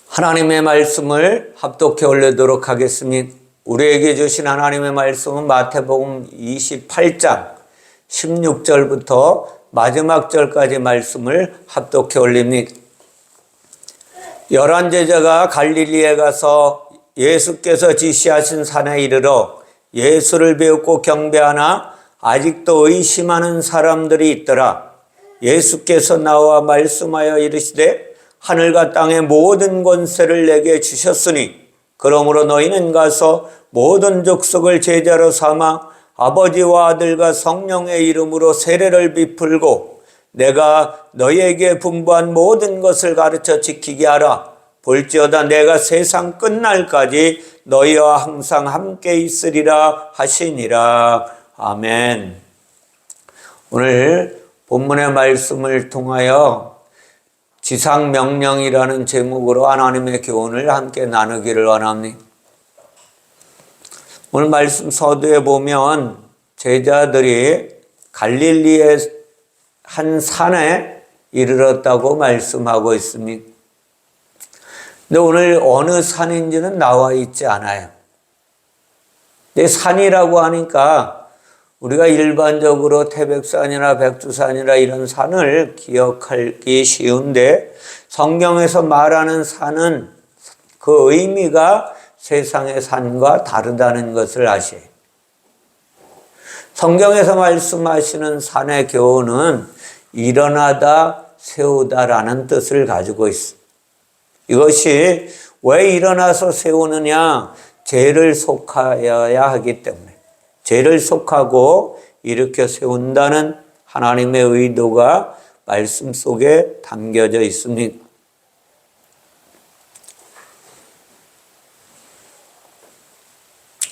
하나님의 말씀을 합독해 올리도록 하겠습니다. 우리에게 주신 하나님의 말씀은 마태복음 28장 16절부터 마지막 절까지 말씀을 합독해 올립니다. 11 제자가 갈릴리에 가서 예수께서 지시하신 산에 이르러 예수를 배우고 경배하나 아직도 의심하는 사람들이 있더라. 예수께서 나와 말씀하여 이르시되 하늘과 땅의 모든 권세를 내게 주셨으니 그러므로 너희는 가서 모든 족속을 제자로 삼아 아버지와 아들과 성령의 이름으로 세례를 베풀고 내가 너희에게 분부한 모든 것을 가르쳐 지키게 하라. 볼지어다 내가 세상 끝날까지 너희와 항상 함께 있으리라 하시니라. 아멘. 오늘 본문의 말씀을 통하여 지상명령이라는 제목으로 하나님의 교훈을 함께 나누기를 원합니다. 오늘 말씀 서두에 보면 제자들이 갈릴리의 한 산에 이르렀다고 말씀하고 있습니다. 근데 오늘 어느 산인지는 나와 있지 않아요. 근데 산이라고 하니까 우리가 일반적으로 태백산이나 백두산이나 이런 산을 기억하기 쉬운데 성경에서 말하는 산은 그 의미가 세상의 산과 다르다는 것을 아셔요. 성경에서 말씀하시는 산의 교훈은 일어나다 세우다라는 뜻을 가지고 있습니다. 이것이 왜 일어나서 세우느냐? 죄를 속하여야 하기 때문에 죄를 속하고 일으켜 세운다는 하나님의 의도가 말씀 속에 담겨져 있습니다.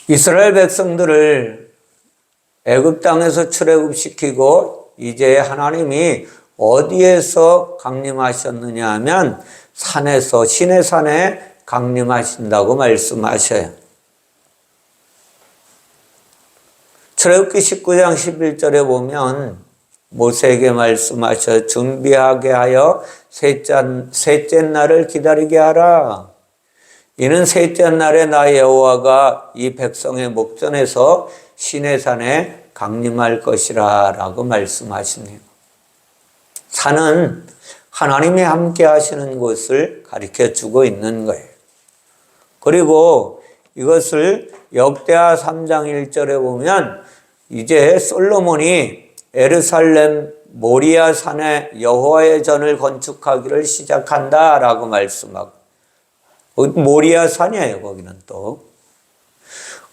이스라엘 백성들을 애굽 땅에서 출애굽시키고 이제 하나님이 어디에서 강림하셨느냐 하면 산에서, 시내 산에 강림하신다고 말씀하셔요. 출애굽기 19장 11절에 보면 모세에게 말씀하셔 준비하게 하여 셋째 날을 기다리게 하라. 이는 셋째 날에 나 여호와가 이 백성의 목전에서 시내산에 강림할 것이라 라고 말씀하십니다. 산은 하나님이 함께 하시는 곳을 가르쳐 주고 있는 거예요. 그리고 이것을 역대하 3장 1절에 보면 이제 솔로몬이 예루살렘 모리아 산에 여호와의 전을 건축하기를 시작한다라고 말씀하고 모리아 산이에요. 거기는 또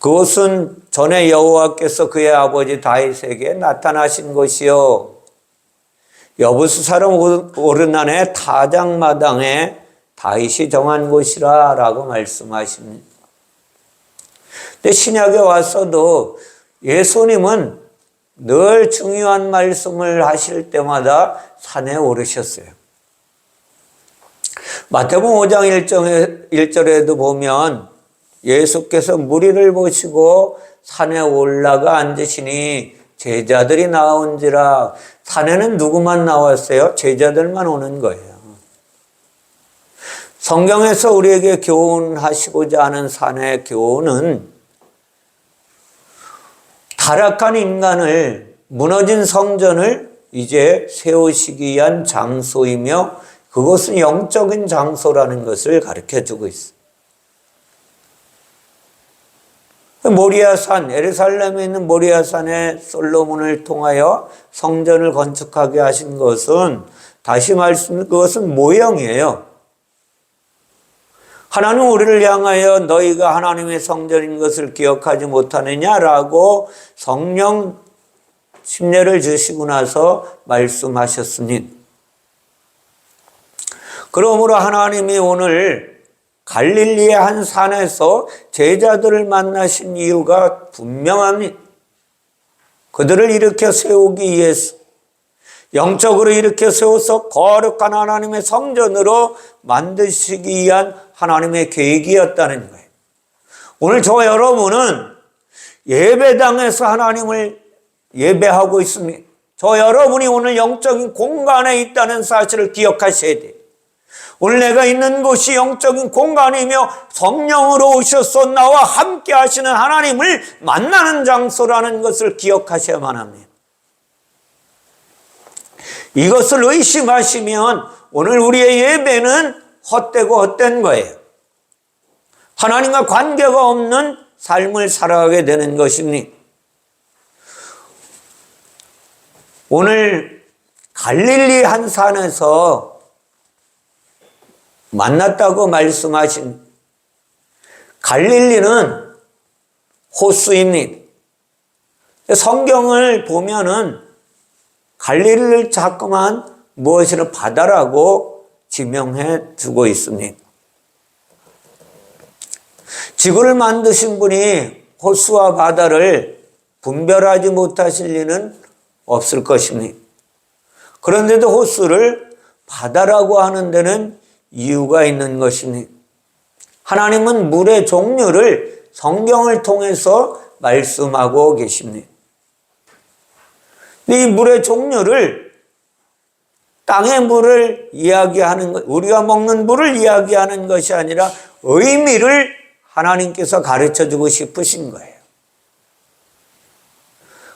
그곳은 전에 여호와께서 그의 아버지 다윗에게 나타나신 곳이요 여부수 사람 오르난의 타작마당에 다윗이 정한 곳이라 라고 말씀하십니다. 근데 신약에 와서도 예수님은 늘 중요한 말씀을 하실 때마다 산에 오르셨어요. 마태복음 5장 1절에도 보면 예수께서 무리를 보시고 산에 올라가 앉으시니 제자들이 나온지라. 산에는 누구만 나왔어요? 제자들만 오는 거예요. 성경에서 우리에게 교훈하시고자 하는 산의 교훈은 타락한 인간을, 무너진 성전을 이제 세우시기 위한 장소이며 그것은 영적인 장소라는 것을 가르쳐주고 있습니다. 모리아산, 예루살렘에 있는 모리아산에 솔로몬을 통하여 성전을 건축하게 하신 것은 다시 말씀드리면 그것은 모형이에요. 하나님 우리를 향하여 너희가 하나님의 성전인 것을 기억하지 못하느냐라고 성령 심려를 주시고 나서 말씀하셨으니 그러므로 하나님이 오늘 갈릴리의 한 산에서 제자들을 만나신 이유가 분명합니다. 그들을 일으켜 세우기 위해서 영적으로 일으켜 세워서 거룩한 하나님의 성전으로 만드시기 위한 하나님의 계획이었다는 거예요. 오늘 저 여러분은 예배당에서 하나님을 예배하고 있습니다. 저 여러분이 오늘 영적인 공간에 있다는 사실을 기억하셔야 돼요. 오늘 내가 있는 곳이 영적인 공간이며 성령으로 오셔서 나와 함께 하시는 하나님을 만나는 장소라는 것을 기억하셔야만 합니다. 이것을 의심하시면 오늘 우리의 예배는 헛되고 헛된 거예요. 하나님과 관계가 없는 삶을 살아가게 되는 것입니다. 오늘 갈릴리 한 산에서 만났다고 말씀하신 갈릴리는 호수입니다. 성경을 보면은 갈릴리를 자꾸만 무엇이라 바다라고 지명해 두고 있습니다. 지구를 만드신 분이 호수와 바다를 분별하지 못하실 리는 없을 것입니다. 그런데도 호수를 바다라고 하는 데는 이유가 있는 것입니다. 하나님은 물의 종류를 성경을 통해서 말씀하고 계십니다. 이 물의 종류를 땅의 물을 이야기하는 것, 우리가 먹는 물을 이야기하는 것이 아니라 의미를 하나님께서 가르쳐 주고 싶으신 거예요.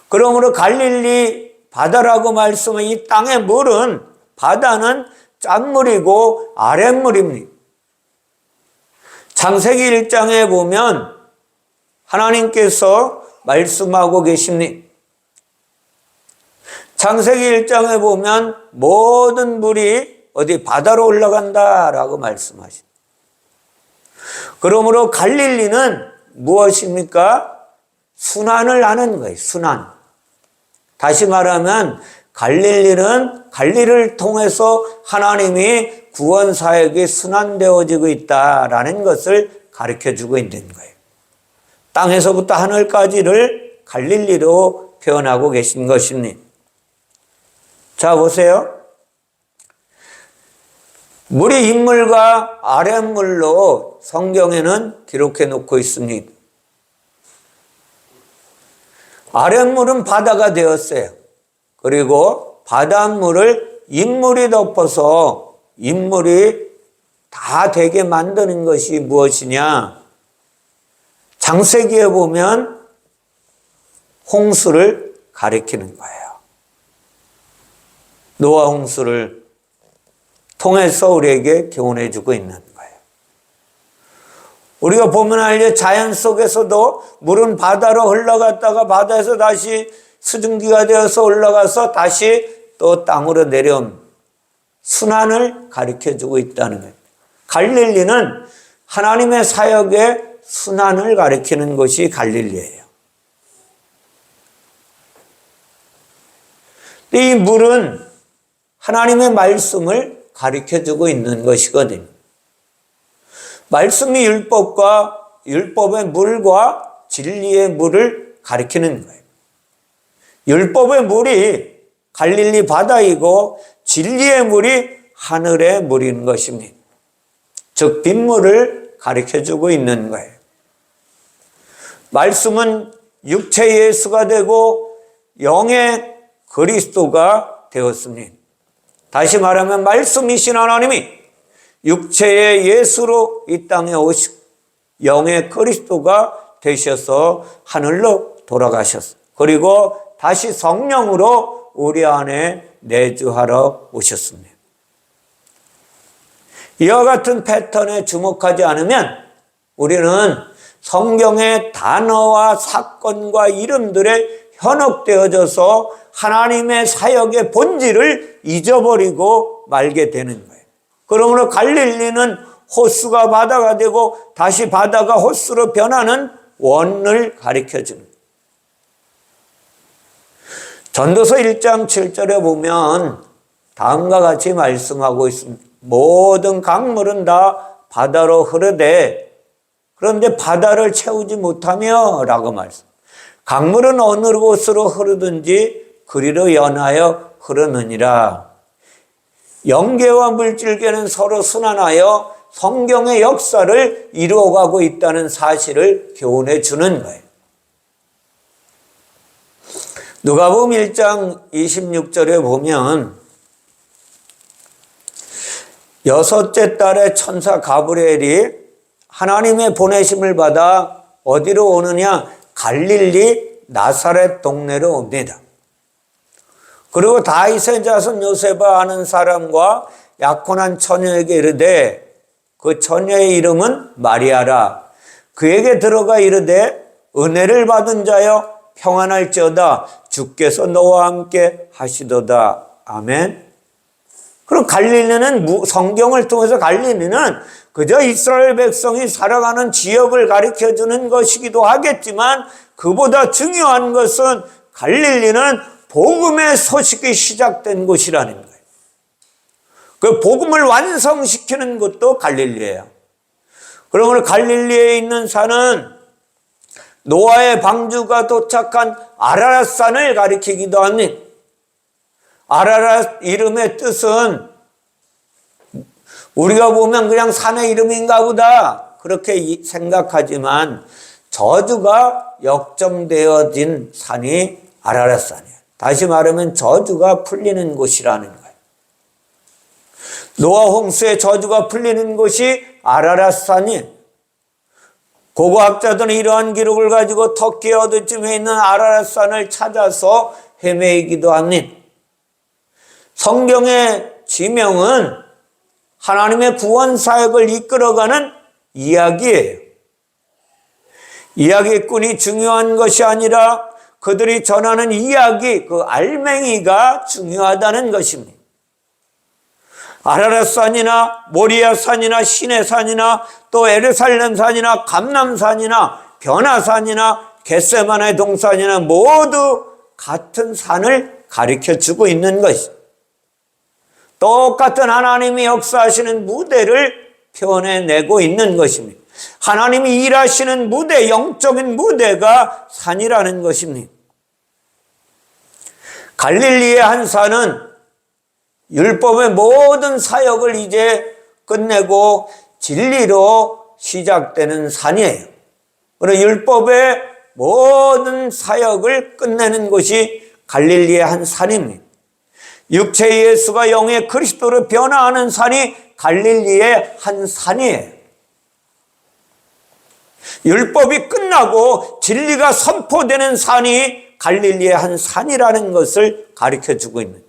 그러므로 갈릴리 바다라고 말씀한 이 땅의 물은, 바다는 짠물이고 아랫물입니다. 창세기 1장에 보면 하나님께서 말씀하고 계십니다. 창세기 1장에 보면 모든 물이 어디 바다로 올라간다라고 말씀하십니다. 그러므로 갈릴리는 무엇입니까? 순환을 하는 거예요. 순환. 다시 말하면 갈릴리를 통해서 하나님이 구원 사역이 순환되어지고 있다라는 것을 가르쳐주고 있는 거예요. 땅에서부터 하늘까지를 갈릴리로 표현하고 계신 것입니다. 자, 보세요. 물이 윗물과 아랫물로 성경에는 기록해 놓고 있습니다. 아랫물은 바다가 되었어요. 그리고 바닷물을 윗물이 덮어서 윗물이 다 되게 만드는 것이 무엇이냐? 창세기에 보면 홍수를 가리키는 거예요. 노아 홍수를 통해서 우리에게 교훈해 주고 있는 거예요. 우리가 보면 알죠? 자연 속에서도 물은 바다로 흘러갔다가 바다에서 다시 수증기가 되어서 올라가서 다시 또 땅으로 내려온 순환을 가르쳐 주고 있다는 거예요. 갈릴리는 하나님의 사역의 순환을 가리키는 것이 갈릴리예요. 이 물은 하나님의 말씀을 가르쳐 주고 있는 것이거든요. 말씀이 율법의 물과 진리의 물을 가리키는 거예요. 율법의 물이 갈릴리 바다이고 진리의 물이 하늘의 물인 것입니다. 즉 빗물을 가르쳐주고 있는 거예요. 말씀은 육체 예수가 되고 영의 그리스도가 되었습니다. 다시 말하면 말씀이신 하나님이 육체의 예수로 이 땅에 오시고 영의 그리스도가 되셔서 하늘로 돌아가셨어요. 그리고 다시 성령으로 우리 안에 내주하러 오셨습니다. 이와 같은 패턴에 주목하지 않으면 우리는 성경의 단어와 사건과 이름들에 현혹되어져서 하나님의 사역의 본질을 잊어버리고 말게 되는 거예요. 그러므로 갈릴리는 호수가 바다가 되고 다시 바다가 호수로 변하는 원을 가르쳐주는 거예요. 전도서 1장 7절에 보면 다음과 같이 말씀하고 있습니다. 모든 강물은 다 바다로 흐르되 그런데 바다를 채우지 못하며 라고 말씀. 강물은 어느 곳으로 흐르든지 그리로 연하여 흐르느니라. 영계와 물질계는 서로 순환하여 성경의 역사를 이루어가고 있다는 사실을 교훈해 주는 거예요. 누가복음 1장 26절에 보면 6째 달에 천사 가브리엘이 하나님의 보내심을 받아 어디로 오느냐? 갈릴리 나사렛 동네로 옵니다. 그리고 다윗의 자손 요셉아 하는 사람과 약혼한 처녀에게 이르되 그 처녀의 이름은 마리아라. 그에게 들어가 이르되 은혜를 받은 자여 평안할지어다. 주께서 너와 함께 하시도다. 아멘. 그럼 갈릴리는 성경을 통해서 갈릴리는 그저 이스라엘 백성이 살아가는 지역을 가리켜주는 것이기도 하겠지만 그보다 중요한 것은 갈릴리는 복음의 소식이 시작된 곳이라는 거예요. 그 복음을 완성시키는 것도 갈릴리예요. 그러므로 갈릴리에 있는 산은 노아의 방주가 도착한 아라랏산을 가리키기도 합니다. 아라랏 이름의 뜻은 우리가 보면 그냥 산의 이름인가 보다 그렇게 생각하지만 저주가 역정되어진 산이 아라랏산이에요. 다시 말하면 저주가 풀리는 곳이라는 거예요. 노아 홍수의 저주가 풀리는 곳이 아라랏산이에요. 고고학자들은 이러한 기록을 가지고 터키 어디쯤에 있는 아라랏산을 찾아서 헤매이기도 합니다. 성경의 지명은 하나님의 구원 사역을 이끌어가는 이야기예요. 이야기꾼이 중요한 것이 아니라 그들이 전하는 이야기, 그 알맹이가 중요하다는 것입니다. 아라랏산이나 모리아산이나 시내산이나 또 예루살렘산이나 감람산이나 변화산이나 겟세마네 동산이나 모두 같은 산을 가리켜주고 있는 것입니다. 똑같은 하나님이 역사하시는 무대를 표현해내고 있는 것입니다. 하나님이 일하시는 무대, 영적인 무대가 산이라는 것입니다. 갈릴리의 한 산은 율법의 모든 사역을 이제 끝내고 진리로 시작되는 산이에요. 그리고 율법의 모든 사역을 끝내는 곳이 갈릴리의 한 산입니다. 육체의 예수가 영의 그리스도로 변화하는 산이 갈릴리의 한 산이에요. 율법이 끝나고 진리가 선포되는 산이 갈릴리의 한 산이라는 것을 가르쳐주고 있는.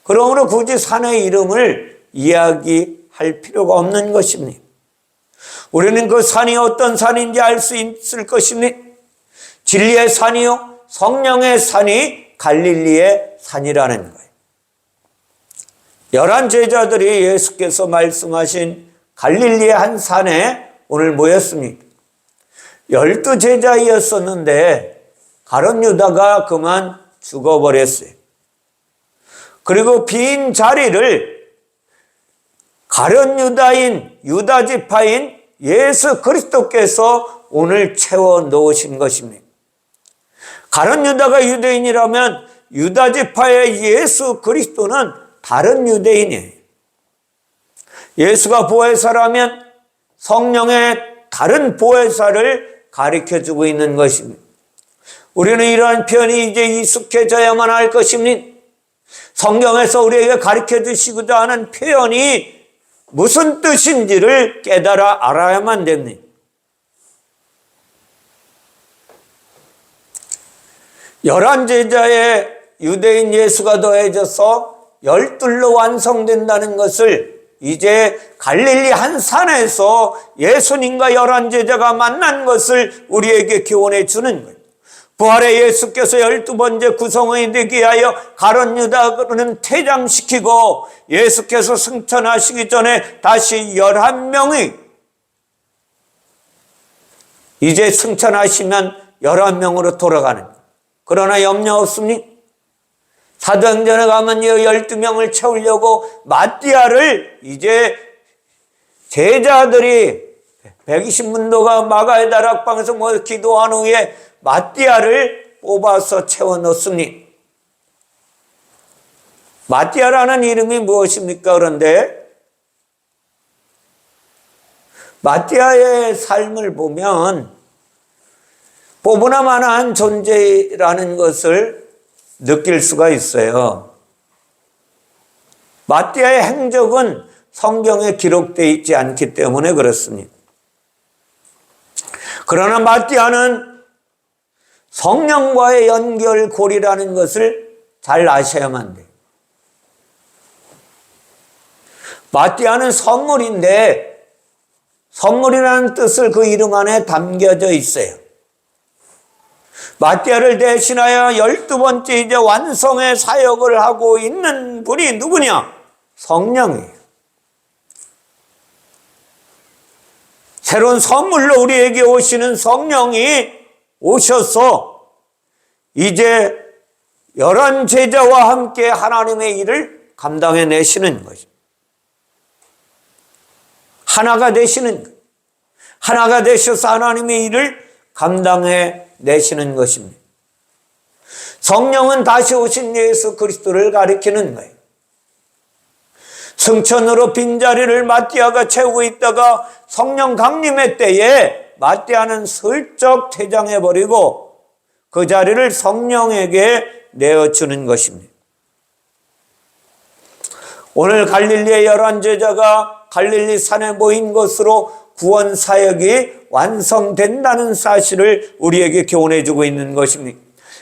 그러므로 굳이 산의 이름을 이야기할 필요가 없는 것입니다. 우리는 그 산이 어떤 산인지 알 수 있을 것입니다. 진리의 산이요 성령의 산이 갈릴리의 산이라는 거예요. 11 제자들이 예수께서 말씀하신 갈릴리의 한 산에 오늘 모였습니다. 12 제자이었었는데 가룟 유다가 그만 죽어버렸어요. 그리고 빈 자리를 가룟 유다인 유다 지파인 예수 그리스도께서 오늘 채워 놓으신 것입니다. 가룟 유다가 유대인이라면 유다 지파의 예수 그리스도는 다른 유대인이에요. 예수가 보혜사라면 성령의 다른 보혜사를 가르쳐주고 있는 것입니다. 우리는 이러한 표현이 이제 익숙해져야만 할 것입니다. 성경에서 우리에게 가르쳐 주시고자 하는 표현이 무슨 뜻인지를 깨달아 알아야만 됩니다. 열한 제자의 유대인 예수가 더해져서 12로 완성된다는 것을 이제 갈릴리 한 산에서 예수님과 11 제자가 만난 것을 우리에게 교훈해 주는 거예요. 부활의 예수께서 12번째 구성원이 되게 하여 가룟 유다는 퇴장시키고 예수께서 승천하시기 전에 다시 11명이 이제 승천하시면 11명으로 돌아가는 거예요. 그러나 염려 없습니까? 사도행전에 가면 12명을 채우려고 마띠아를 이제 제자들이 120문도가 마가의 다락방에서 기도한 후에 마띠아를 뽑아서 채워 넣습니다. 마띠아라는 이름이 무엇입니까? 그런데 마띠아의 삶을 보면 보보나마나한 존재라는 것을 느낄 수가 있어요. 마띠아의 행적은 성경에 기록되어 있지 않기 때문에 그렇습니다. 그러나 마띠아는 성령과의 연결고리라는 것을 잘 아셔야만 돼요. 마띠아는 선물인데 선물이라는 뜻을 그 이름 안에 담겨져 있어요. 마띠아를 대신하여 12번째 이제 완성의 사역을 하고 있는 분이 누구냐? 성령이에요. 새로운 선물로 우리에게 오시는 성령이 오셔서 이제 11 제자와 함께 하나님의 일을 감당해 내시는 거죠. 하나가 되시는 거예요. 하나가 되셔서 하나님의 일을 감당해 내시는 것입니다. 성령은 다시 오신 예수 그리스도를 가리키는 거예요. 승천으로 빈자리를 마띠아가 채우고 있다가 성령 강림의 때에 마띠아는 슬쩍 퇴장해버리고 그 자리를 성령에게 내어주는 것입니다. 오늘 갈릴리의 11 제자가 갈릴리 산에 모인 것으로 구원 사역이 완성된다는 사실을 우리에게 교훈해 주고 있는 것입니다.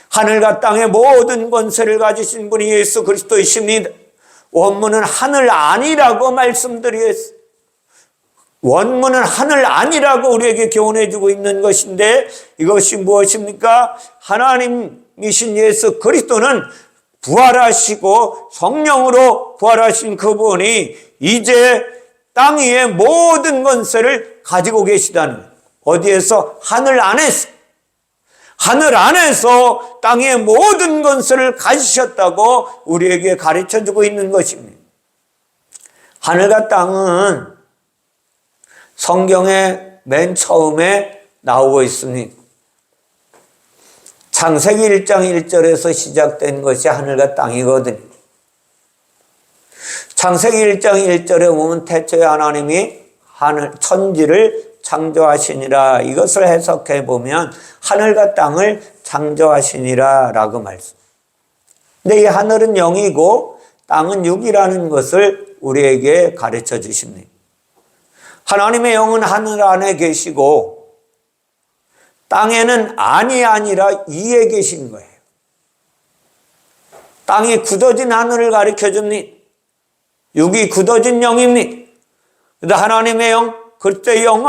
하늘과 땅의 모든 권세를 가지신 분이 예수 그리스도이십니다. 원문은 하늘 아니라고 말씀드렸어요. 원문은 하늘 아니라고 우리에게 교훈해 주고 있는 것인데 이것이 무엇입니까? 하나님이신 예수 그리스도는 부활하시고 성령으로 부활하신 그분이 이제 땅 위의 모든 권세를 가지고 계시다는 거예요. 어디에서? 하늘 안에서. 하늘 안에서 땅의 모든 권세를 가지셨다고 우리에게 가르쳐주고 있는 것입니다. 하늘과 땅은 성경의 맨 처음에 나오고 있습니다. 창세기 1장 1절에서 시작된 것이 하늘과 땅이거든요. 창세기 1장 1절에 보면 태초에 하나님이 천지를 창조하시니라, 이것을 해석해 보면 하늘과 땅을 창조하시니라 라고 말씀. 근데 이 하늘은 영이고 땅은 육이라는 것을 우리에게 가르쳐 주십니다. 하나님의 영은 하늘 안에 계시고 땅에는 안이 아니라 이에 계신 거예요. 땅이 굳어진 하늘을 가르쳐 줍니다. 육이 굳어진 영입니다. 그런데 하나님의 영, 그때 영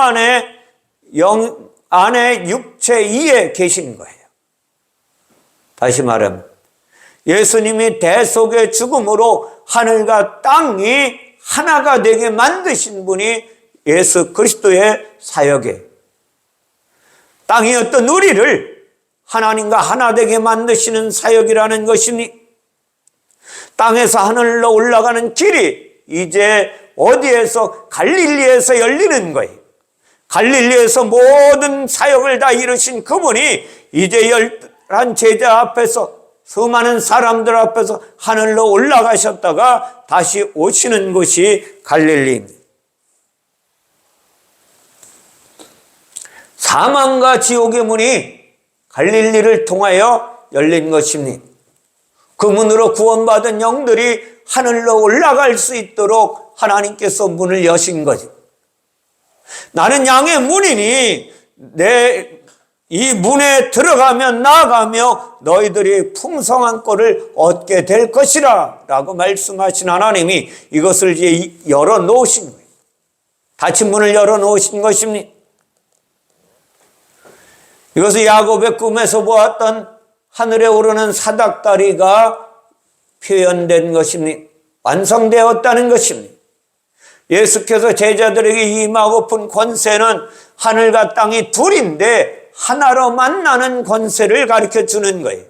안에 육체 이에 계신 거예요. 다시 말하면 예수님이 대속의 죽음으로 하늘과 땅이 하나가 되게 만드신 분이 예수 그리스도의 사역이에요. 땅이었던 우리를 하나님과 하나 되게 만드시는 사역이라는 것이니 땅에서 하늘로 올라가는 길이 이제 어디에서? 갈릴리에서 열리는 거예요. 갈릴리에서 모든 사역을 다 이루신 그분이 이제 11 제자 앞에서, 수많은 사람들 앞에서 하늘로 올라가셨다가 다시 오시는 곳이 갈릴리입니다. 사망과 지옥의 문이 갈릴리를 통하여 열린 것입니다. 그 문으로 구원받은 영들이 하늘로 올라갈 수 있도록 하나님께서 문을 여신 거죠. 나는 양의 문이니 이 문에 들어가면 나가며 너희들이 풍성한 꼴을 얻게 될 것이라 라고 말씀하신 하나님이 이것을 이제 열어놓으신 거예요. 닫힌 문을 열어놓으신 것입니다. 이것은 야곱의 꿈에서 보았던 하늘에 오르는 사닥다리가 표현된 것입니다. 완성되었다는 것입니다. 예수께서 제자들에게 임하고픈 권세는 하늘과 땅이 둘인데 하나로 만나는 권세를 가르쳐 주는 거예요.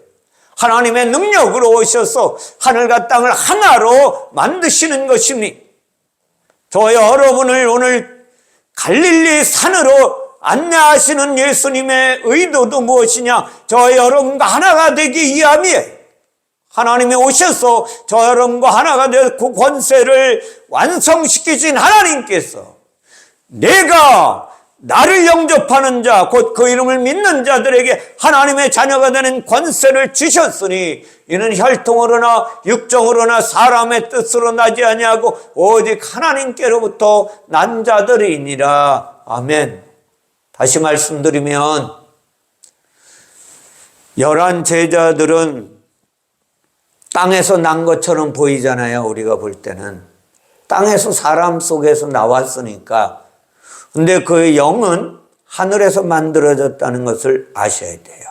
하나님의 능력으로 오셔서 하늘과 땅을 하나로 만드시는 것입니다. 저 여러분을 오늘 갈릴리 산으로 안내하시는 예수님의 의도도 무엇이냐? 저 여러분과 하나가 되기 위함이에요. 하나님이 오셔서 저 여러분과 하나가 되고 권세를 완성시키신 하나님께서 내가 나를 영접하는 자, 곧 그 이름을 믿는 자들에게 하나님의 자녀가 되는 권세를 주셨으니 이는 혈통으로나 육정으로나 사람의 뜻으로 나지 아니하고 오직 하나님께로부터 난 자들이니라. 아멘. 다시 말씀드리면 11 제자들은 땅에서 난 것처럼 보이잖아요. 우리가 볼 때는 땅에서 사람 속에서 나왔으니까. 근데 그 영은 하늘에서 만들어졌다는 것을 아셔야 돼요.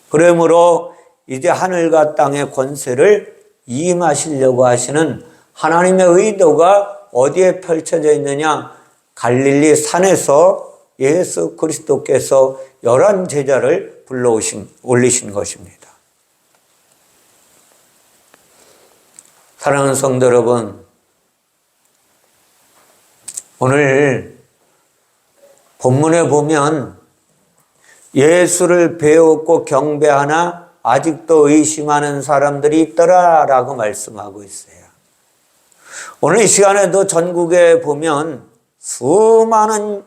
그러므로 이제 하늘과 땅의 권세를 이임하시려고 하시는 하나님의 의도가 어디에 펼쳐져 있느냐? 갈릴리 산에서 예수 그리스도께서 11 제자를 올리신 것입니다. 사랑하는 성도 여러분, 오늘 본문에 보면 예수를 배웠고 경배하나 아직도 의심하는 사람들이 있더라라고 말씀하고 있어요. 오늘 이 시간에도 전국에 보면 수많은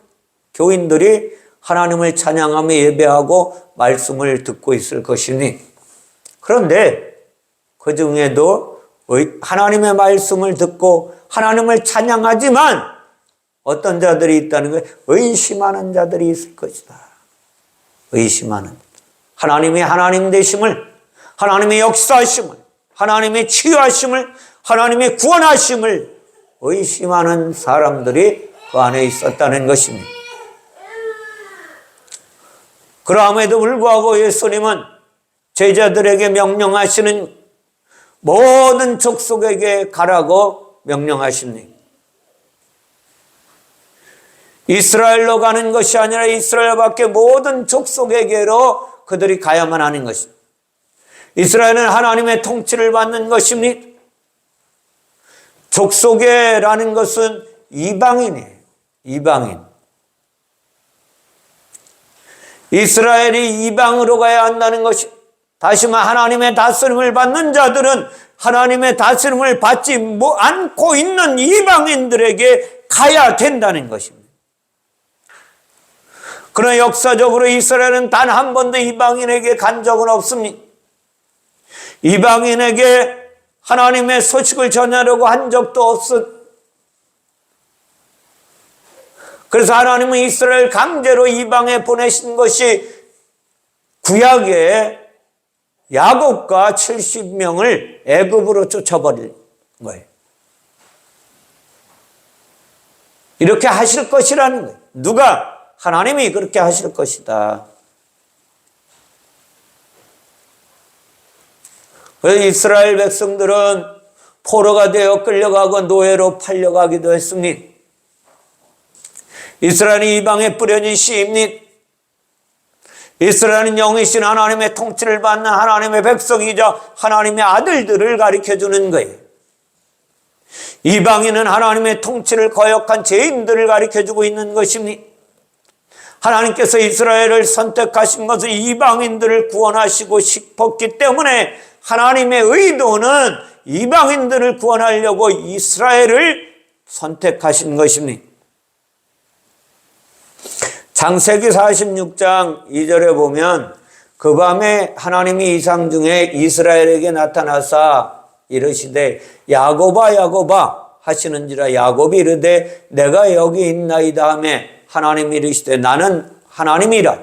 교인들이 하나님을 찬양하며 예배하고 말씀을 듣고 있을 것이니, 그런데 그 중에도 하나님의 말씀을 듣고 하나님을 찬양하지만 어떤 자들이 있다는 거예요? 의심하는 자들이 있을 것이다. 의심하는. 하나님의 하나님 되심을, 하나님의 역사하심을, 하나님의 치유하심을, 하나님의 구원하심을 의심하는 사람들이 그 안에 있었다는 것입니다. 그럼에도 불구하고 예수님은 제자들에게 명령하시는 모든 족속에게 가라고 명령하십니다. 이스라엘로 가는 것이 아니라 이스라엘 밖에 모든 족속에게로 그들이 가야만 하는 것입니다. 이스라엘은 하나님의 통치를 받는 것입니다. 족속에라는 것은 이방인이에요. 이방인. 이스라엘이 이방으로 가야 한다는 것이, 다시 말해 하나님의 다스림을 받는 자들은 하나님의 다스림을 받지 않고 있는 이방인들에게 가야 된다는 것입니다. 그러나 역사적으로 이스라엘은 단 한 번도 이방인에게 간 적은 없습니다. 이방인에게 하나님의 소식을 전하려고 한 적도 없습니다. 그래서 하나님은 이스라엘 강제로 이방에 보내신 것이 구약에 야곱과 70명을 애굽으로 쫓아버린 거예요. 이렇게 하실 것이라는 거예요. 누가? 하나님이 그렇게 하실 것이다. 그래서 이스라엘 백성들은 포로가 되어 끌려가고 노예로 팔려가기도 했습니다. 이스라엘은 이방에 뿌려진 씨입니다. 이스라엘은 영이신 하나님의 통치를 받는 하나님의 백성이자 하나님의 아들들을 가리켜주는 거예요. 이방인은 하나님의 통치를 거역한 죄인들을 가리켜주고 있는 것입니다. 하나님께서 이스라엘을 선택하신 것은 이방인들을 구원하시고 싶었기 때문에 하나님의 의도는 이방인들을 구원하려고 이스라엘을 선택하신 것입니다. 창세기 46장 2절에 보면 그 밤에 하나님이 이상 중에 이스라엘에게 나타나사 이르시되 야곱아 야곱아 하시는지라 야곱이 이르되 내가 여기 있나이다 하며 하나님이 이르시되 나는 하나님이라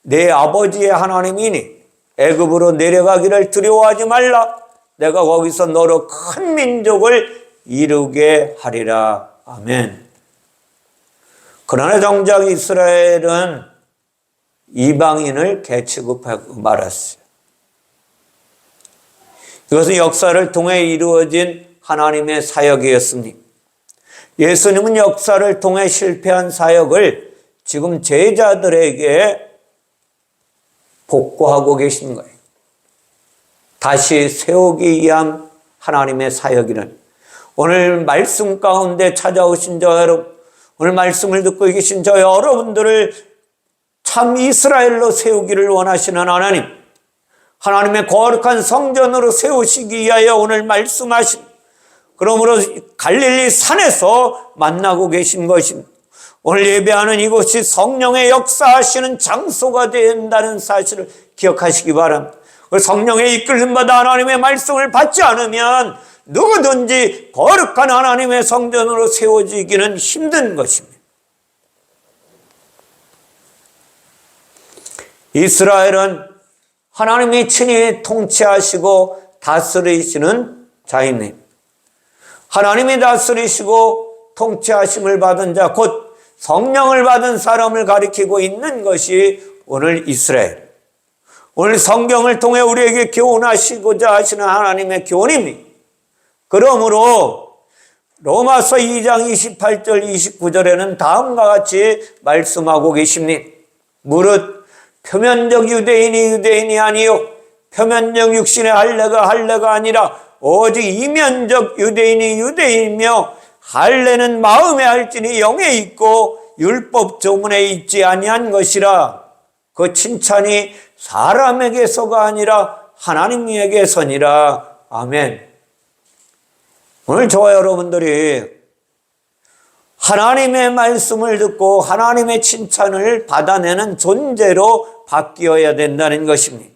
내 아버지의 하나님이니 애굽으로 내려가기를 두려워하지 말라 내가 거기서 너로 큰 민족을 이루게 하리라. 아멘. 그러나 정작 이스라엘은 이방인을 개취급하고 말았어요. 이것은 역사를 통해 이루어진 하나님의 사역이었습니다. 예수님은 역사를 통해 실패한 사역을 지금 제자들에게 복구하고 계신 거예요. 다시 세우기 위한 하나님의 사역이란, 오늘 말씀 가운데 찾아오신 저 여러분, 오늘 말씀을 듣고 계신 저 여러분들을 참 이스라엘로 세우기를 원하시는 하나님, 하나님의 거룩한 성전으로 세우시기 위하여 오늘 말씀하신, 그러므로 갈릴리 산에서 만나고 계신 것입니다. 오늘 예배하는 이곳이 성령의 역사하시는 장소가 된다는 사실을 기억하시기 바랍니다. 성령의 이끌림 받아 하나님의 말씀을 받지 않으면 누구든지 거룩한 하나님의 성전으로 세워지기는 힘든 것입니다. 이스라엘은 하나님이 친히 통치하시고 다스리시는 자입니다. 하나님이 다스리시고 통치하심을 받은 자, 곧 성령을 받은 사람을 가리키고 있는 것이 오늘 이스라엘. 오늘 성경을 통해 우리에게 교훈하시고자 하시는 하나님의 교훈입니다. 그러므로 로마서 2장 28절 29절에는 다음과 같이 말씀하고 계십니다. 무릇 표면적 유대인이 아니요 표면적 육신의 할례가 아니라 오직 이면적 유대인이 유대인이며 할례는 마음에 할지니 영에 있고 율법 조문에 있지 아니한 것이라. 그 칭찬이 사람에게서가 아니라 하나님에게서니라. 아멘. 오늘 저와 여러분들이 하나님의 말씀을 듣고 하나님의 칭찬을 받아내는 존재로 바뀌어야 된다는 것입니다.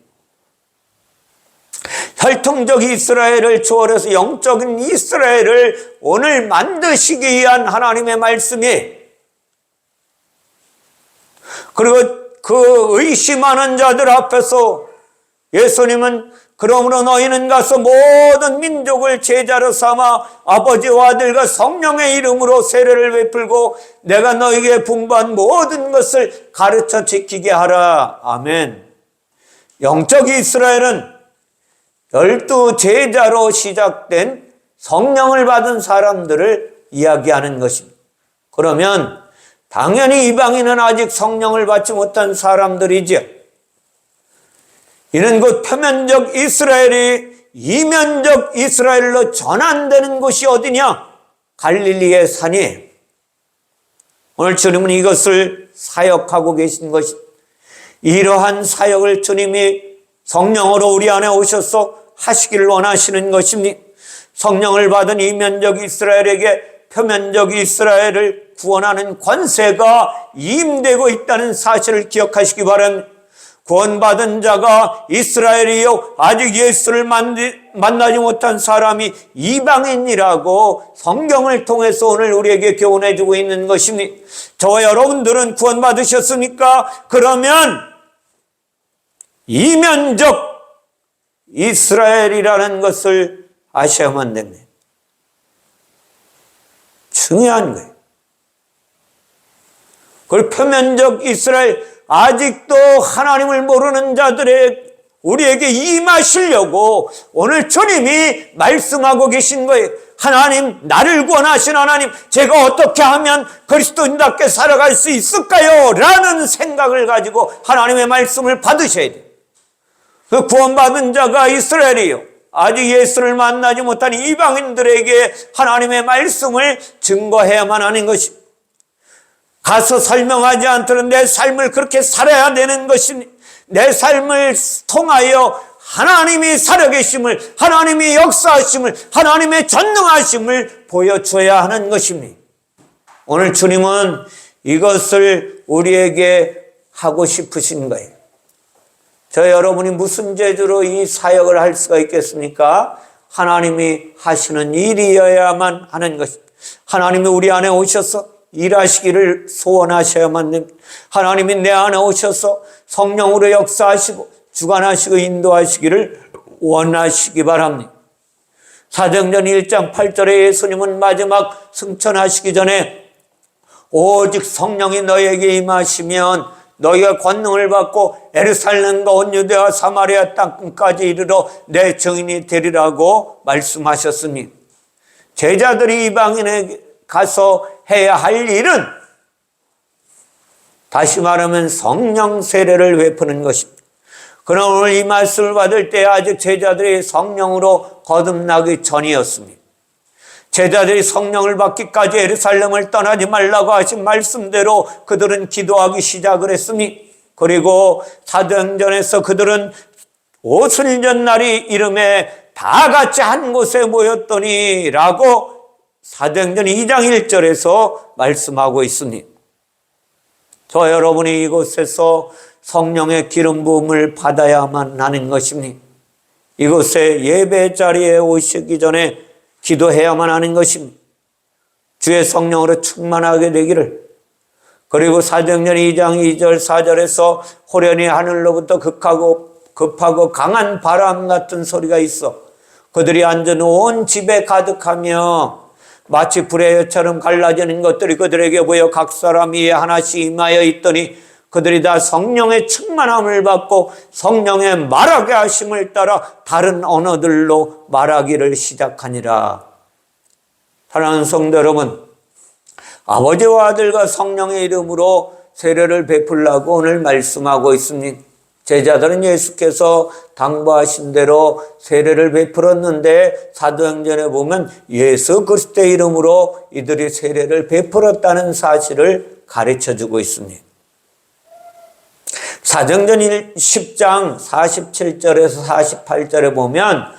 혈통적 이스라엘을 초월해서 영적인 이스라엘을 오늘 만드시기 위한 하나님의 말씀이, 그리고 그 의심하는 자들 앞에서 예수님은 그러므로 너희는 가서 모든 민족을 제자로 삼아 아버지와 아들과 성령의 이름으로 세례를 베풀고 내가 너희에게 분부한 모든 것을 가르쳐 지키게 하라. 아멘. 영적 이스라엘은 12 제자로 시작된 성령을 받은 사람들을 이야기하는 것입니다. 그러면 당연히 이방인은 아직 성령을 받지 못한 사람들이죠. 이는 곧 표면적 이스라엘이 이면적 이스라엘로 전환되는 곳이 어디냐? 갈릴리의 산이에요. 오늘 주님은 이것을 사역하고 계신 것이, 이러한 사역을 주님이 성령으로 우리 안에 오셔서 하시기를 원하시는 것입니다. 성령을 받은 이면적 이스라엘에게 표면적 이스라엘을 구원하는 권세가 임되고 있다는 사실을 기억하시기 바랍니다. 구원받은 자가 이스라엘이요 아직 예수를 만나지 못한 사람이 이방인이라고 성경을 통해서 오늘 우리에게 교훈해 주고 있는 것입니다. 저와 여러분들은 구원받으셨습니까? 그러면 이면적 이스라엘이라는 것을 아셔야만 됩니다. 중요한 거예요. 그리고 표면적 이스라엘, 아직도 하나님을 모르는 자들의 우리에게 임하시려고 오늘 주님이 말씀하고 계신 거예요. 하나님, 나를 구원하신 하나님, 제가 어떻게 하면 그리스도인답게 살아갈 수 있을까요? 라는 생각을 가지고 하나님의 말씀을 받으셔야 돼요. 그 구원받은 자가 이스라엘이요 아직 예수를 만나지 못한 이방인들에게 하나님의 말씀을 증거해야만 하는 것입니다. 가서 설명하지 않도록 내 삶을 그렇게 살아야 되는 것이니, 내 삶을 통하여 하나님이 살아계심을, 하나님이 역사하심을, 하나님의 전능하심을 보여줘야 하는 것입니다. 오늘 주님은 이것을 우리에게 하고 싶으신 거예요. 저 여러분이 무슨 재주로 이 사역을 할 수가 있겠습니까? 하나님이 하시는 일이어야만 하는 것입니다. 하나님이 우리 안에 오셔서 일하시기를 소원하셔야만 됩니다. 하나님이 내 안에 오셔서 성령으로 역사하시고 주관하시고 인도하시기를 원하시기 바랍니다. 사도행전 1장 8절에 예수님은 마지막 승천하시기 전에 오직 성령이 너에게 임하시면 너희가 권능을 받고 예루살렘과 온 유대와 사마리아 땅까지 이르러 내 증인이 되리라고 말씀하셨습니다. 제자들이 이방인에게 가서 해야 할 일은 다시 말하면 성령 세례를 베푸는 것입니다. 그러나 오늘 이 말씀을 받을 때 아직 제자들이 성령으로 거듭나기 전이었습니다. 제자들이 성령을 받기까지 예루살렘을 떠나지 말라고 하신 말씀대로 그들은 기도하기 시작을 했습니다. 그리고 사도행전에서 그들은 오순절 날이 이름에 다 같이 한 곳에 모였더니 라고 사도행전 2장 1절에서 말씀하고 있습니다. 저 여러분이 이곳에서 성령의 기름 부음을 받아야만 하는 것입니다. 이곳에 예배 자리에 오시기 전에 기도해야만 하는 것입니다. 주의 성령으로 충만하게 되기를. 그리고 사도행전 2장 2절 4절에서 호련히 하늘로부터 급하고 강한 바람 같은 소리가 있어 그들이 앉은 온 집에 가득하며 마치 불의 여처럼 갈라지는 것들이 그들에게 보여 각 사람 위에 하나씩 임하여 있더니 그들이 다 성령의 충만함을 받고 성령의 말하게 하심을 따라 다른 언어들로 말하기를 시작하니라. 사랑하는 성도 여러분, 아버지와 아들과 성령의 이름으로 세례를 베풀라고 오늘 말씀하고 있습니다. 제자들은 예수께서 당부하신 대로 세례를 베풀었는데 사도행전에 보면 예수 그리스도의 이름으로 이들이 세례를 베풀었다는 사실을 가르쳐주고 있습니다. 사도행전 10장 47절에서 48절에 보면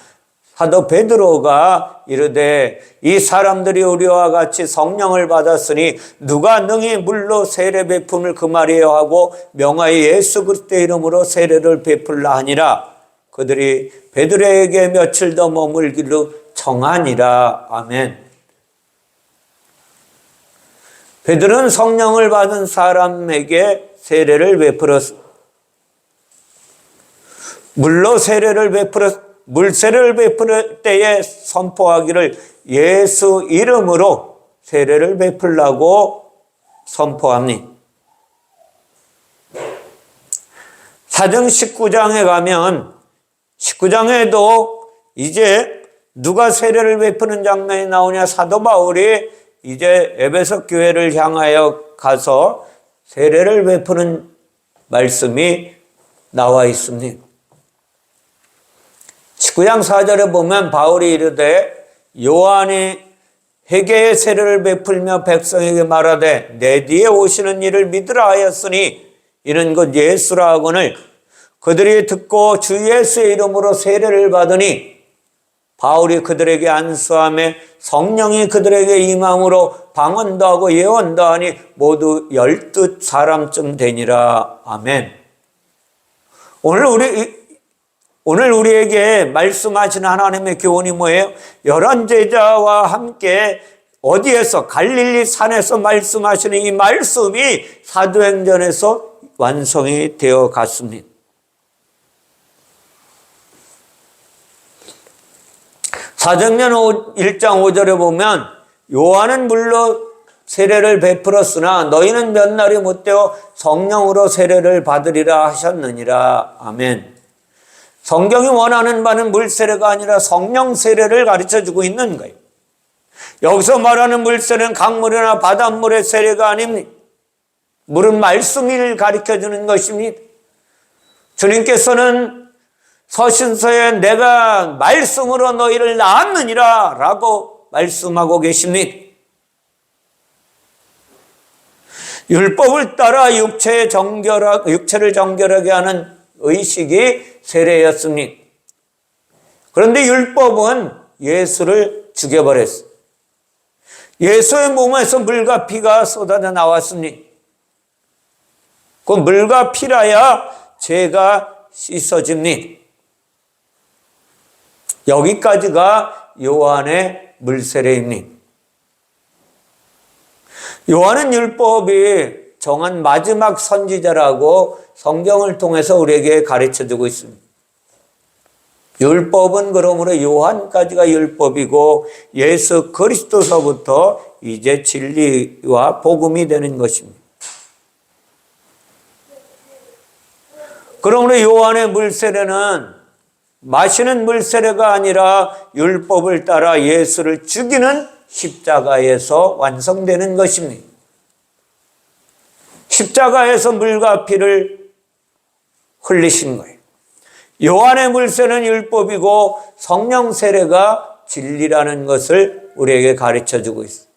사도 베드로가 이르되 이 사람들이 우리와 같이 성령을 받았으니 누가 능히 물로 세례 베품을 금하리요 하고 명하여 예수 그리스도의 이름으로 세례를 베풀라 하니라. 그들이 베드로에게 며칠 더 머물기로 청하니라. 아멘. 베드로는 성령을 받은 사람에게 세례를 베풀었습니다. 물로 세례를 물세례를 베풀 때에 선포하기를 예수 이름으로 세례를 베풀라고 선포합니다. 사도행 19장에 가면 19장에도 이제 누가 세례를 베푸는 장면이 나오냐, 사도 바울이 이제 에베소 교회를 향하여 가서 세례를 베푸는 말씀이 나와 있습니다. 19장 4절에 보면 바울이 이르되 요한이 회개의 세례를 베풀며 백성에게 말하되 내 뒤에 오시는 이를 믿으라 하였으니 이는 곧 예수라 하거늘 그들이 듣고 주 예수의 이름으로 세례를 받으니 바울이 그들에게 안수하며 성령이 그들에게 임함으로 방언도 하고 예언도 하니 모두 12사람쯤 되니라. 아멘. 오늘 우리에게 말씀하신 하나님의 교훈이 뭐예요? 11제자와 함께 어디에서? 갈릴리 산에서 말씀하시는 이 말씀이 사도행전에서 완성이 되어 갔습니다. 사도행전 1장 5절에 보면 요한은 물로 세례를 베풀었으나 너희는 몇 날이 못되어 성령으로 세례를 받으리라 하셨느니라. 아멘. 성경이 원하는 바는 물세례가 아니라 성령 세례를 가르쳐주고 있는 거예요. 여기서 말하는 물세례는 강물이나 바닷물의 세례가 아닙니다. 물은 말씀을 가르쳐주는 것입니다. 주님께서는 서신서에 내가 말씀으로 너희를 낳았느니라 라고 말씀하고 계십니다. 율법을 따라 육체를 정결하게 하는 의식이 세례였습니다. 그런데 율법은 예수를 죽여버렸어요. 예수의 몸에서 물과 피가 쏟아져 나왔습니다. 그 물과 피라야 죄가 씻어집니다. 여기까지가 요한의 물세례입니다. 요한은 율법이 정한 마지막 선지자라고 성경을 통해서 우리에게 가르쳐주고 있습니다. 율법은 그러므로 요한까지가 율법이고 예수 그리스도서부터 이제 진리와 복음이 되는 것입니다. 그러므로 요한의 물세례는 마시는 물세례가 아니라 율법을 따라 예수를 죽이는 십자가에서 완성되는 것입니다. 십자가에서 물과 피를 흘리신 거예요. 요한의 물세는 율법이고 성령 세례가 진리라는 것을 우리에게 가르쳐주고 있어요.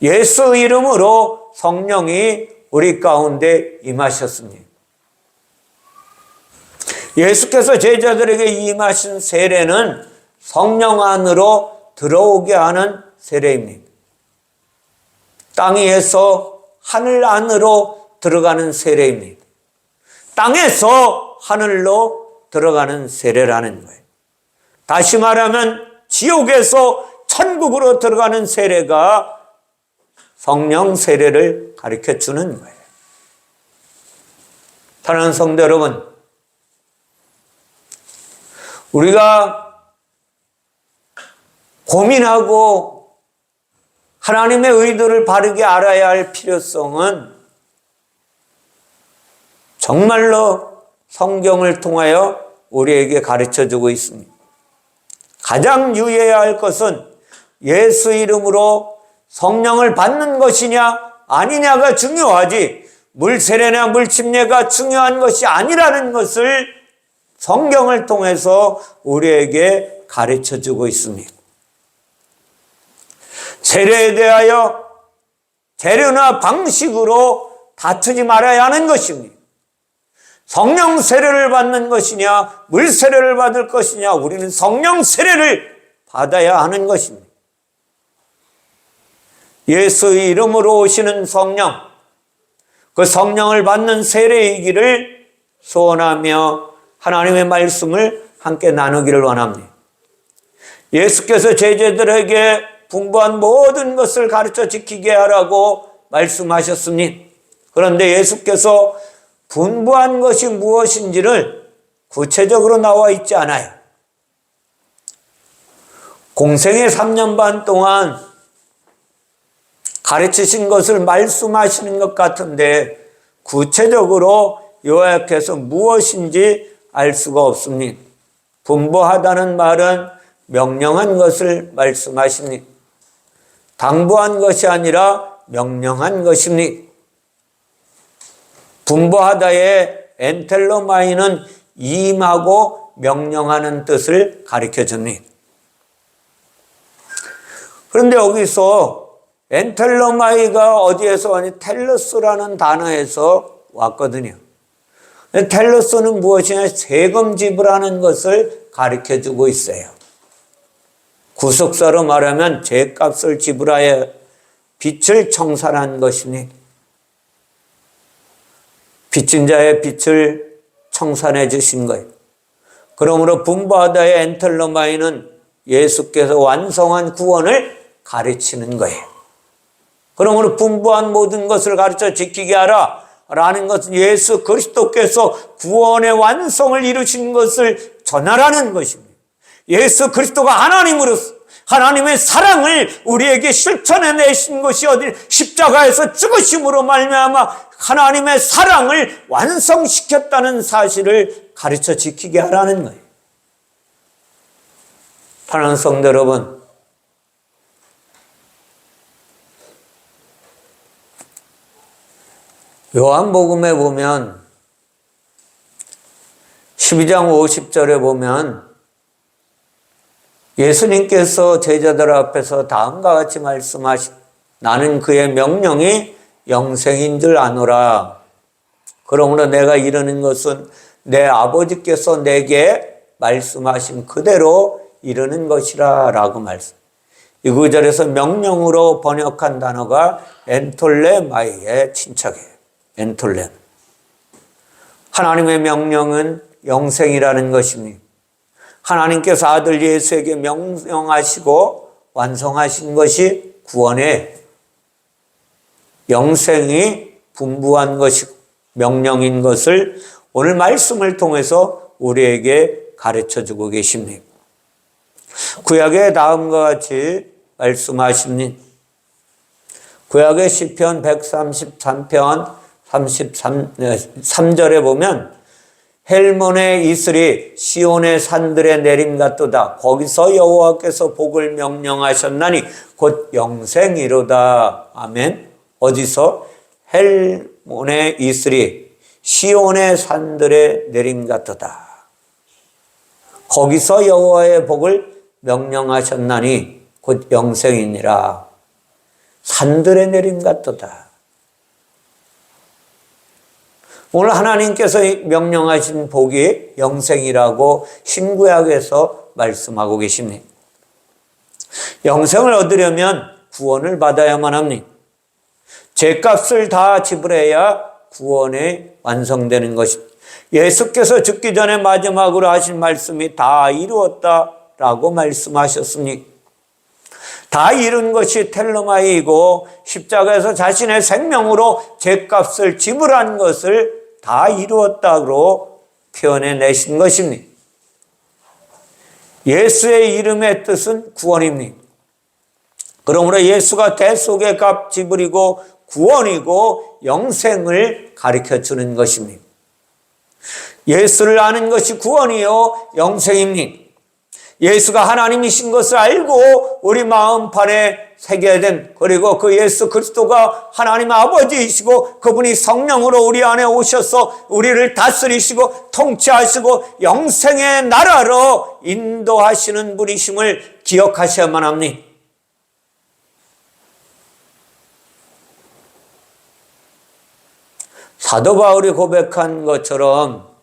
예수 이름으로 성령이 우리 가운데 임하셨습니다. 예수께서 제자들에게 임하신 세례는 성령 안으로 들어오게 하는 세례입니다. 땅 위에서 하늘 안으로 들어가는 세례입니다. 땅에서 하늘로 들어가는 세례라는 거예요. 다시 말하면 지옥에서 천국으로 들어가는 세례가 성령 세례를 가르쳐 주는 거예요. 사랑하는 성도 여러분, 우리가 고민하고 하나님의 의도를 바르게 알아야 할 필요성은 정말로 성경을 통하여 우리에게 가르쳐주고 있습니다. 가장 유의해야 할 것은 예수 이름으로 성령을 받는 것이냐 아니냐가 중요하지, 물세례나 물침례가 중요한 것이 아니라는 것을 성경을 통해서 우리에게 가르쳐주고 있습니다. 세례에 대하여 재료나 방식으로 다투지 말아야 하는 것입니다. 성령 세례를 받는 것이냐 물 세례를 받을 것이냐, 우리는 성령 세례를 받아야 하는 것입니다. 예수의 이름으로 오시는 성령, 그 성령을 받는 세례이기를 소원하며 하나님의 말씀을 함께 나누기를 원합니다. 예수께서 제자들에게 분부한 모든 것을 가르쳐 지키게 하라고 말씀하셨습니다. 그런데 예수께서 분부한 것이 무엇인지를 구체적으로 나와 있지 않아요. 공생의 3년 반 동안 가르치신 것을 말씀하시는 것 같은데 구체적으로 요약해서 무엇인지 알 수가 없습니다. 분부하다는 말은 명령한 것을 말씀하십니다. 당부한 것이 아니라 명령한 것입니다. 분부하다의 엔텔로마이는 임하고 명령하는 뜻을 가르쳐 줍니다. 그런데 여기서 엔텔로마이가 어디에서 왔니? 텔러스라는 단어에서 왔거든요. 텔러스는 무엇이냐? 세금 지불하는 것을 가르쳐 주고 있어요. 구속사로 말하면 죄값을 지불하여 빚을 청산한 것입니다. 빚진 자의 빚을 청산해 주신 거예요. 그러므로 분부하다의 엔텔로마이는 예수께서 완성한 구원을 가르치는 거예요. 그러므로 분부한 모든 것을 가르쳐 지키게 하라 라는 것은 예수 그리스도께서 구원의 완성을 이루신 것을 전하라는 것입니다. 예수 그리스도가 하나님으로서 하나님의 사랑을 우리에게 실천해 내신 것이 어디 십자가에서 죽으심으로 말미암아 하나님의 사랑을 완성시켰다는 사실을 가르쳐 지키게 하라는 거예요. 사랑하는 성도 여러분, 요한복음에 보면 12장 50절에 보면 예수님께서 제자들 앞에서 다음과 같이 나는 그의 명령이 영생인 줄 아노라. 그러므로 내가 이르는 것은 내 아버지께서 내게 말씀하신 그대로 이르는 것이라 라고 말씀. 이 구절에서 명령으로 번역한 단어가 엔톨레마이에 친척이에요. 엔톨렘. 하나님의 명령은 영생이라는 것입니다. 하나님께서 아들 예수에게 명령하시고 완성하신 것이 구원의 영생이 분부한 것이고 명령인 것을 오늘 말씀을 통해서 우리에게 가르쳐주고 계십니다. 구약의 다음과 같이 말씀하십니다. 구약의 시편 133편 33절에 보면 헬몬의 이슬이 시온의 산들에 내림 같도다. 거기서 여호와께서 복을 명령하셨나니 곧 영생이로다. 아멘. 어디서? 헬몬의 이슬이 시온의 산들에 내림 같도다. 거기서 여호와의 복을 명령하셨나니 곧 영생이니라. 산들에 내림 같도다. 오늘 하나님께서 명령하신 복이 영생이라고 신구약에서 말씀하고 계십니다. 영생을 얻으려면 구원을 받아야만 합니다. 죄값을 다 지불해야 구원에 완성되는 것입니다. 예수께서 죽기 전에 마지막으로 하신 말씀이 다 이루었다라고 말씀하셨으니 다 이룬 것이 텔로마이이고 십자가에서 자신의 생명으로 죗값을 지불한 것을 다 이루었다고 표현해 내신 것입니다. 예수의 이름의 뜻은 구원입니다. 그러므로 예수가 대속의 값 지불이고 구원이고 영생을 가르쳐 주는 것입니다. 예수를 아는 것이 구원이요 영생입니다. 예수가 하나님이신 것을 알고 우리 마음판에 새겨야 된, 그리고 그 예수 그리스도가 하나님 아버지이시고 그분이 성령으로 우리 안에 오셔서 우리를 다스리시고 통치하시고 영생의 나라로 인도하시는 분이심을 기억하셔야만 합니다. 사도 바울이 고백한 것처럼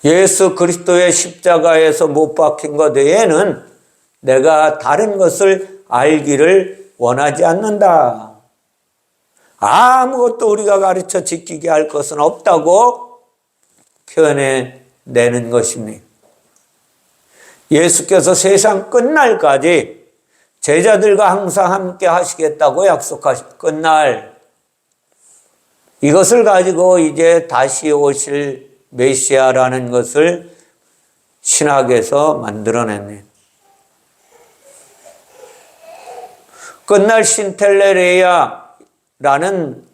예수 그리스도의 십자가에서 못 박힌 것 외에는 내가 다른 것을 알기를 원하지 않는다. 아무것도 우리가 가르쳐 지키게 할 것은 없다고 표현해 내는 것입니다. 예수께서 세상 끝날까지 제자들과 항상 함께 하시겠다고 약속하신 끝날, 이것을 가지고 이제 다시 오실 메시아라는 것을 신학에서 만들어냈네요. 끝날 신텔레레야라는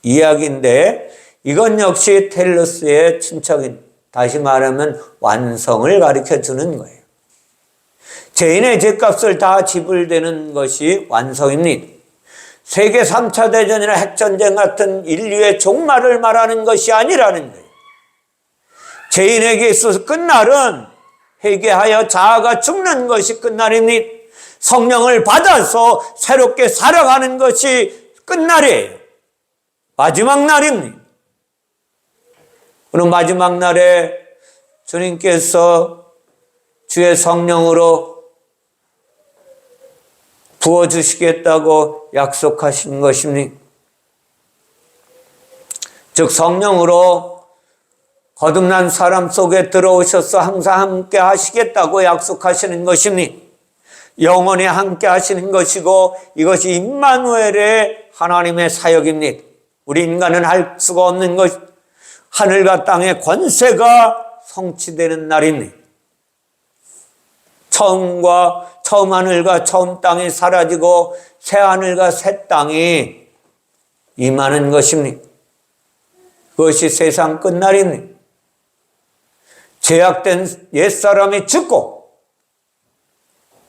이야기인데 이건 역시 텔루스의 친척인, 다시 말하면 완성을 가르쳐주는 거예요. 죄인의 죄값을 다 지불되는 것이 완성입니다. 세계 3차 대전이나 핵전쟁 같은 인류의 종말을 말하는 것이 아니라는 거예요. 죄인에게 있어서 끝날은 회개하여 자아가 죽는 것이 끝날입니다. 성령을 받아서 새롭게 살아가는 것이 끝날이에요. 마지막 날입니다. 오늘 마지막 날에 주님께서 주의 성령으로 부어주시겠다고 약속하신 것입니다. 즉 성령으로 거듭난 사람 속에 들어오셔서 항상 함께 하시겠다고 약속하시는 것입니다. 영원히 함께 하시는 것이고 이것이 임마누엘의 하나님의 사역입니다. 우리 인간은 할 수가 없는 것, 하늘과 땅의 권세가 성취되는 날입니다. 처음 하늘과 처음 땅이 사라지고 새 하늘과 새 땅이 임하는 것입니다. 그것이 세상 끝날입니다. 죄악된 옛사람이 죽고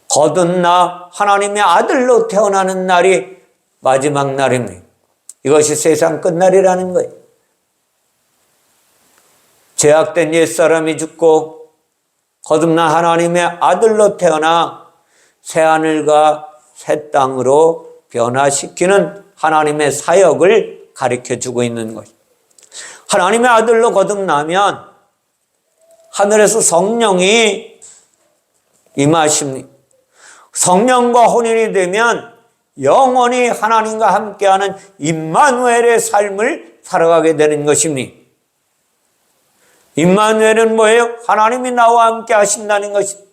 거듭나 하나님의 아들로 태어나는 날이 마지막 날입니다. 이것이 세상 끝날이라는 거예요. 죄악된 옛사람이 죽고 거듭나 하나님의 아들로 태어나 새하늘과 새 땅으로 변화시키는 하나님의 사역을 가르쳐주고 있는 것이죠. 하나님의 아들로 거듭나면 하늘에서 성령이 임하십니다. 성령과 혼인이 되면 영원히 하나님과 함께하는 임마누엘의 삶을 살아가게 되는 것입니다. 임마누엘은 뭐예요? 하나님이 나와 함께 하신다는 것입니다.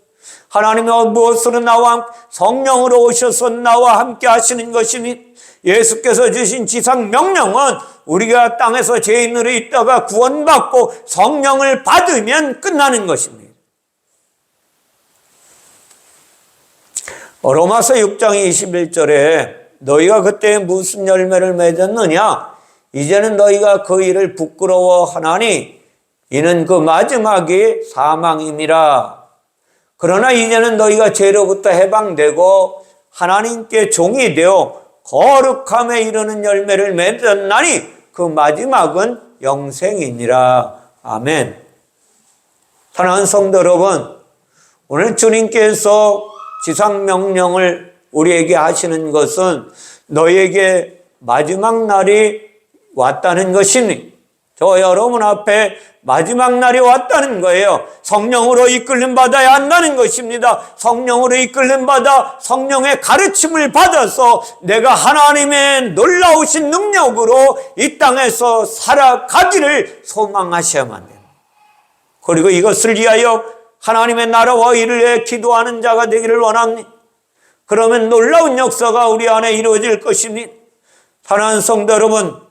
하나님이 무엇으로 나와 성령으로 오셔서 나와 함께 하시는 것입니다. 예수께서 주신 지상 명령은 우리가 땅에서 죄인으로 있다가 구원받고 성령을 받으면 끝나는 것입니다. 로마서 6장 21절에 너희가 그때 무슨 열매를 맺었느냐? 이제는 너희가 그 일을 부끄러워하나니 이는 그 마지막이 사망임이라. 그러나 이제는 너희가 죄로부터 해방되고 하나님께 종이 되어 거룩함에 이르는 열매를 맺었나니 그 마지막은 영생이니라. 아멘. 사랑하는 성도 여러분, 오늘 주님께서 지상명령을 우리에게 하시는 것은 너희에게 마지막 날이 왔다는 것이니 저 여러분 앞에 마지막 날이 왔다는 거예요. 성령으로 이끌림 받아야 한다는 것입니다. 성령으로 이끌림 받아 성령의 가르침을 받아서 내가 하나님의 놀라우신 능력으로 이 땅에서 살아가기를 소망하셔야만 돼요. 그리고 이것을 위하여 하나님의 나라와 일을 위해 기도하는 자가 되기를 원합니다. 그러면 놀라운 역사가 우리 안에 이루어질 것입니다. 사랑하는 성도 여러분,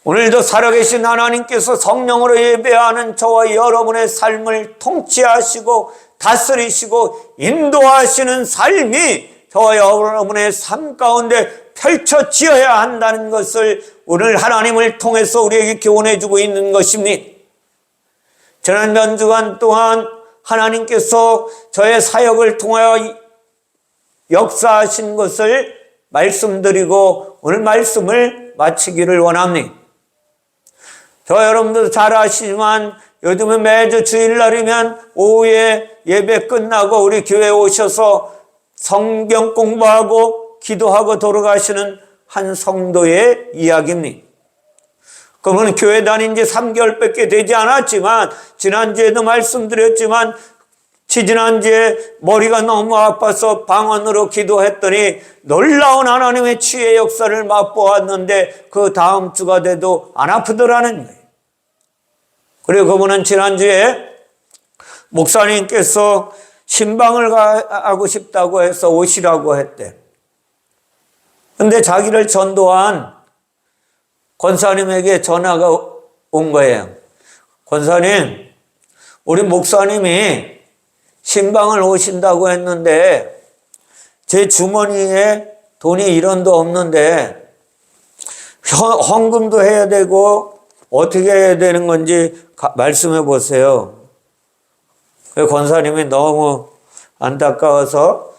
오늘도 살아계신 하나님께서 성령으로 예배하는 저와 여러분의 삶을 통치하시고 다스리시고 인도하시는 삶이 저와 여러분의 삶 가운데 펼쳐지어야 한다는 것을 오늘 하나님을 통해서 우리에게 교훈해 주고 있는 것입니다. 지난 몇 주간 동안 하나님께서 저의 사역을 통하여 역사하신 것을 말씀드리고 오늘 말씀을 마치기를 원합니다. 저 여러분도 잘 아시지만 요즘은 매주 주일날이면 오후에 예배 끝나고 우리 교회에 오셔서 성경 공부하고 기도하고 돌아가시는 한 성도의 이야기입니다. 그분은 교회 다닌 지 3개월밖에 되지 않았지만 지난주에도 말씀드렸지만 지난주에 머리가 너무 아파서 방언으로 기도했더니 놀라운 하나님의 치유의 역사를 맛보았는데 그 다음 주가 돼도 안 아프더라는 거예요. 그리고 그분은 지난주에 목사님께서 신방을 가고 싶다고 해서 오시라고 했대. 근데 자기를 전도한 권사님에게 전화가 온 거예요. 권사님, 우리 목사님이 신방을 오신다고 했는데 제 주머니에 돈이 1원도 없는데 헌금도 해야 되고 어떻게 해야 되는 건지 말씀해 보세요. 권사님이 너무 안타까워서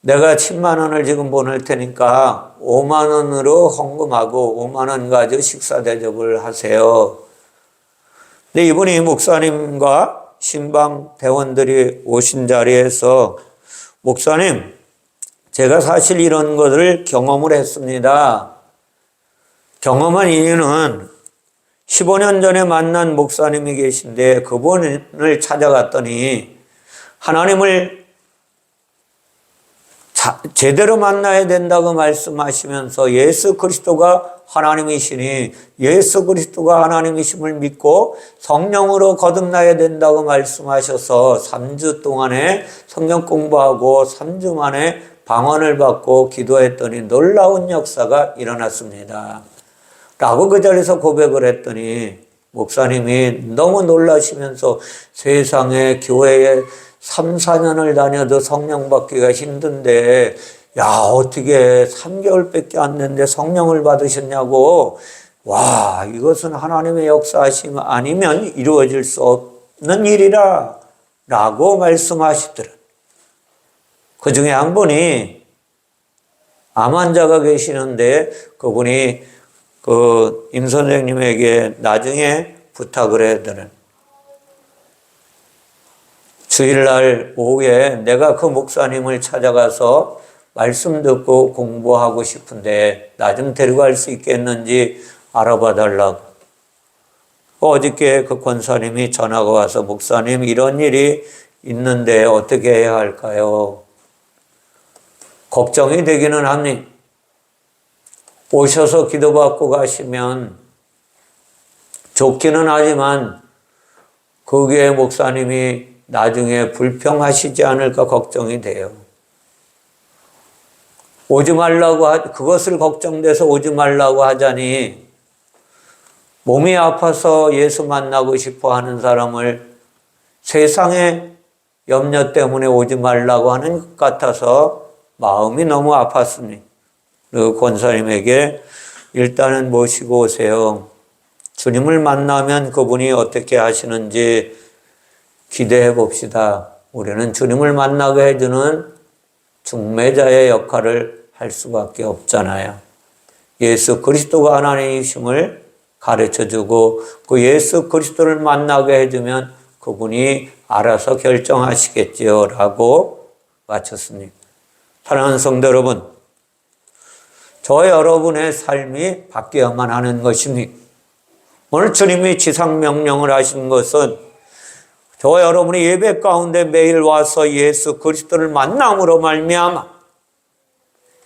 내가 10만 원을 지금 보낼 테니까 5만 원으로 헌금하고 5만 원 가지고 식사 대접을 하세요. 근데 이분이 목사님과 신방 대원들이 오신 자리에서 목사님, 제가 사실 이런 것을 경험을 했습니다. 경험한 이유는 15년 전에 만난 목사님이 계신데 그분을 찾아갔더니 하나님을 제대로 만나야 된다고 말씀하시면서 예수 그리스도가 하나님이시니 예수 그리스도가 하나님이심을 믿고 성령으로 거듭나야 된다고 말씀하셔서 3주 동안에 성경 공부하고 3주 만에 방언을 받고 기도했더니 놀라운 역사가 일어났습니다. 라고 그 자리에서 고백을 했더니 목사님이 너무 놀라시면서 세상에 교회에 3, 4년을 다녀도 성령 받기가 힘든데 야 어떻게 3개월밖에 안 됐는데 성령을 받으셨냐고. 와, 이것은 하나님의 역사하심 아니면 이루어질 수 없는 일이라 라고 말씀하시더라. 그 중에 한 분이 암 환자가 계시는데 그분이 그 임 선생님에게 나중에 부탁을 해더라. 주일날 오후에 내가 그 목사님을 찾아가서 말씀 듣고 공부하고 싶은데 나 좀 데리고 갈 수 있겠는지 알아봐 달라고. 어저께 그 권사님이 전화가 와서 목사님 이런 일이 있는데 어떻게 해야 할까요? 걱정이 되기는 합니다. 오셔서 기도받고 가시면 좋기는 하지만 그 교회 목사님이 나중에 불평하시지 않을까 걱정이 돼요. 오지 말라고 그것을 걱정돼서 오지 말라고 하자니 몸이 아파서 예수 만나고 싶어 하는 사람을 세상의 염려 때문에 오지 말라고 하는 것 같아서 마음이 너무 아팠습니다. 그 권사님에게 일단은 모시고 오세요. 주님을 만나면 그분이 어떻게 하시는지 기대해 봅시다. 우리는 주님을 중매자의 해주는 중매자의 역할을 할 수밖에 없잖아요. 예수 그리스도가 하나님이심을 가르쳐주고 그 예수 그리스도를 만나게 해주면 그분이 알아서 결정하시겠지요 라고 마쳤습니다. 사랑하는 성도 여러분, 저 여러분의 삶이 바뀌어야만 하는 것입니다. 오늘 주님이 지상명령을 하신 것은 저와 여러분이 예배 가운데 매일 와서 예수 그리스도를 만남으로 말미암아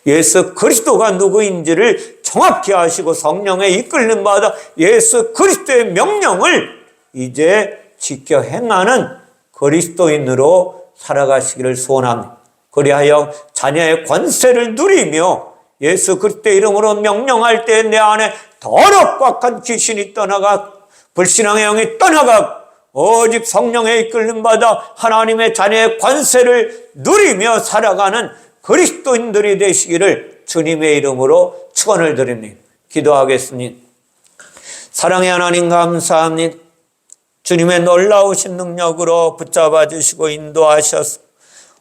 예수 그리스도가 누구인지를 정확히 아시고 성령의 이끌림 받아 예수 그리스도의 명령을 이제 지켜 행하는 그리스도인으로 살아가시기를 소원합니다. 그리하여 자녀의 권세를 누리며 예수 그리스도의 이름으로 명령할 때 내 안에 더럽고 악한 귀신이 떠나가 불신앙의 영이 떠나가 오직 성령의 이끌림 받아 하나님의 자녀의 권세를 누리며 살아가는 그리스도인들이 되시기를 주님의 이름으로 축원을 드립니다. 기도하겠습니다. 사랑의 하나님 감사합니다. 주님의 놀라우신 능력으로 붙잡아 주시고 인도하셔서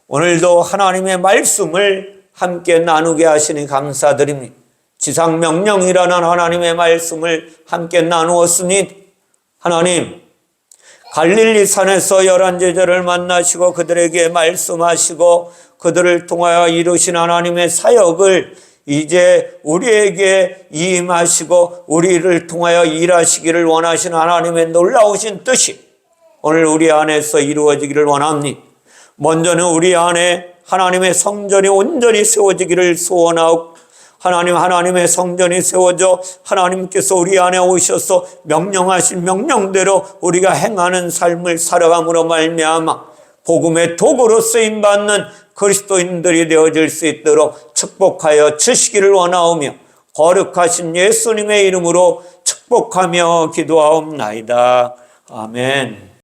오늘도 하나님의 말씀을 함께 나누게 하시니 감사드립니다. 지상명령이라는 하나님의 말씀을 함께 나누었으니 하나님 갈릴리 산에서 11제자를 만나시고 그들에게 말씀하시고 그들을 통하여 이루신 하나님의 사역을 이제 우리에게 임하시고 우리를 통하여 일하시기를 원하시는 하나님의 놀라우신 뜻이 오늘 우리 안에서 이루어지기를 원합니다. 먼저는 우리 안에 하나님의 성전이 온전히 세워지기를 소원하고 하나님의 성전이 세워져 하나님께서 우리 안에 오셔서 명령하신 명령대로 우리가 행하는 삶을 살아감으로 말미암아 복음의 도구로 쓰임받는 그리스도인들이 되어질 수 있도록 축복하여 주시기를 원하오며 거룩하신 예수님의 이름으로 축복하며 기도하옵나이다. 아멘.